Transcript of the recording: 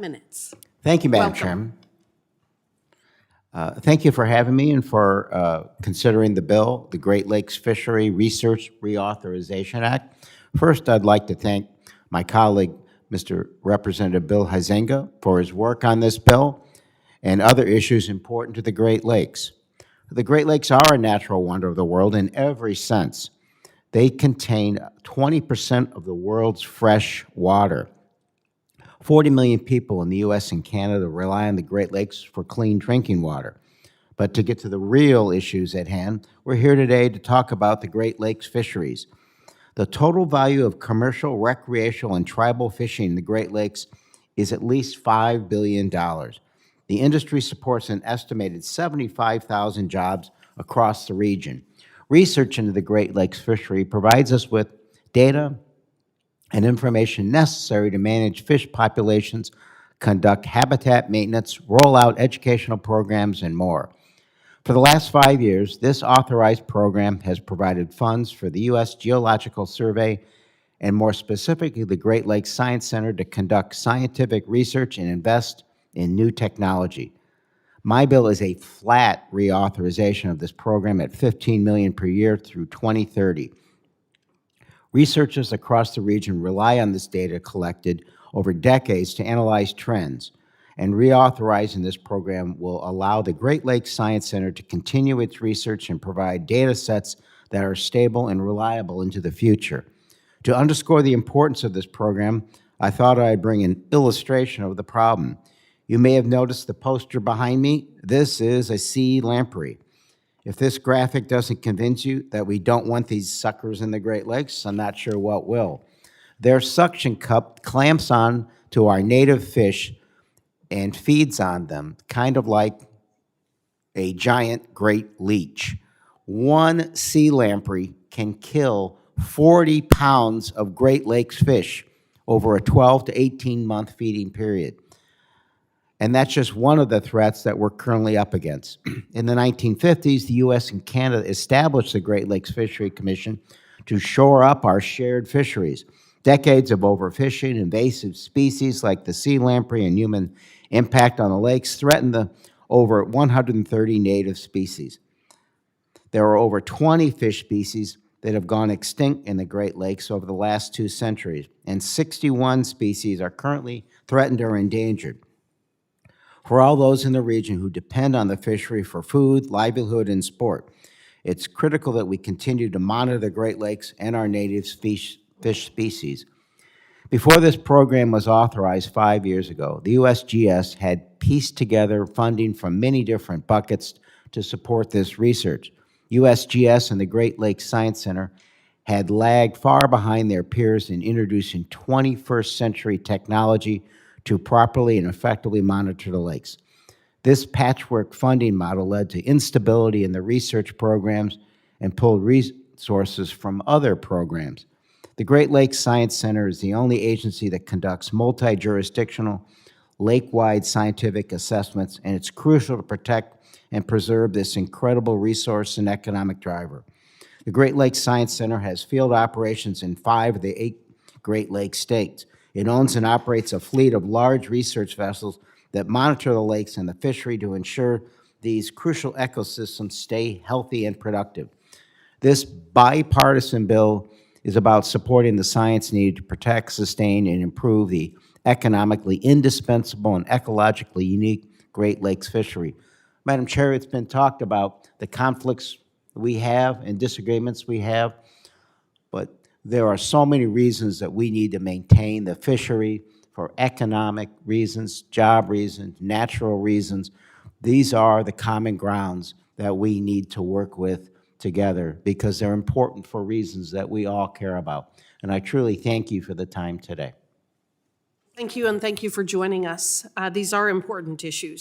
minutes. Thank you, Madam Welcome. Chairman. Thank you for having me and for considering the bill, the Great Lakes Fishery Research Reauthorization Act. First, I'd like to thank my colleague, Mr. Representative Bill Huizenga, for his work on this bill and other issues important to the Great Lakes. The Great Lakes are a natural wonder of the world in every sense. They contain 20% of the world's fresh water. 40 million people in the U.S. and Canada rely on the Great Lakes for clean drinking water. But to get to the real issues at hand, we're here today to talk about the Great Lakes fisheries. The total value of commercial, recreational, and tribal fishing in the Great Lakes is at least $5 billion. The industry supports an estimated 75,000 jobs across the region. Research into the Great Lakes fishery provides us with data and information necessary to manage fish populations, conduct habitat maintenance, roll out educational programs, and more. For the last 5 years, this authorized program has provided funds for the U.S. Geological Survey and more specifically the Great Lakes Science Center to conduct scientific research and invest in new technology. My bill is a flat reauthorization of this program at $15 million per year through 2030. Researchers across the region rely on this data collected over decades to analyze trends, and reauthorizing this program will allow the Great Lakes Science Center to continue its research and provide data sets that are stable and reliable into the future. To underscore the importance of this program, I thought I'd bring an illustration of the problem. You may have noticed the poster behind me. This is a sea lamprey. If this graphic doesn't convince you that we don't want these suckers in the Great Lakes, I'm not sure what will. Their suction cup clamps on to our native fish and feeds on them, kind of like a giant great leech. One sea lamprey can kill 40 pounds of Great Lakes fish over a 12 to 18-month feeding period. And that's just one of the threats that we're currently up against. In the 1950s, the U.S. and Canada established the Great Lakes Fishery Commission to shore up our shared fisheries. Decades of overfishing, invasive species like the sea lamprey, and human impact on the lakes threaten the over 130 native species. There are over 20 fish species that have gone extinct in the Great Lakes over the last 2 centuries, and 61 species are currently threatened or endangered. For all those in the region who depend on the fishery for food, livelihood, and sport, it's critical that we continue to monitor the Great Lakes and our native fish species. Before this program was authorized 5 years ago, the USGS had pieced together funding from many different buckets to support this research. USGS and the Great Lakes Science Center had lagged far behind their peers in introducing 21st century technology to properly and effectively monitor the lakes. This patchwork funding model led to instability in the research programs and pulled resources from other programs. The Great Lakes Science Center is the only agency that conducts multi-jurisdictional, lake-wide scientific assessments, and it's crucial to protect and preserve this incredible resource and economic driver. The Great Lakes Science Center has field operations in 5 of the 8 Great Lakes states. It owns and operates a fleet of large research vessels that monitor the lakes and the fishery to ensure these crucial ecosystems stay healthy and productive. This bipartisan bill is about supporting the science needed to protect, sustain, and improve the economically indispensable and ecologically unique Great Lakes fishery. Madam Chair, it's been talked about the conflicts we have and disagreements we have, but there are so many reasons that we need to maintain the fishery for economic reasons, job reasons, natural reasons. These are the common grounds that we need to work with together because they're important for reasons that we all care about. And I truly thank you for the time today. Thank you, and thank you for joining us. These are important issues.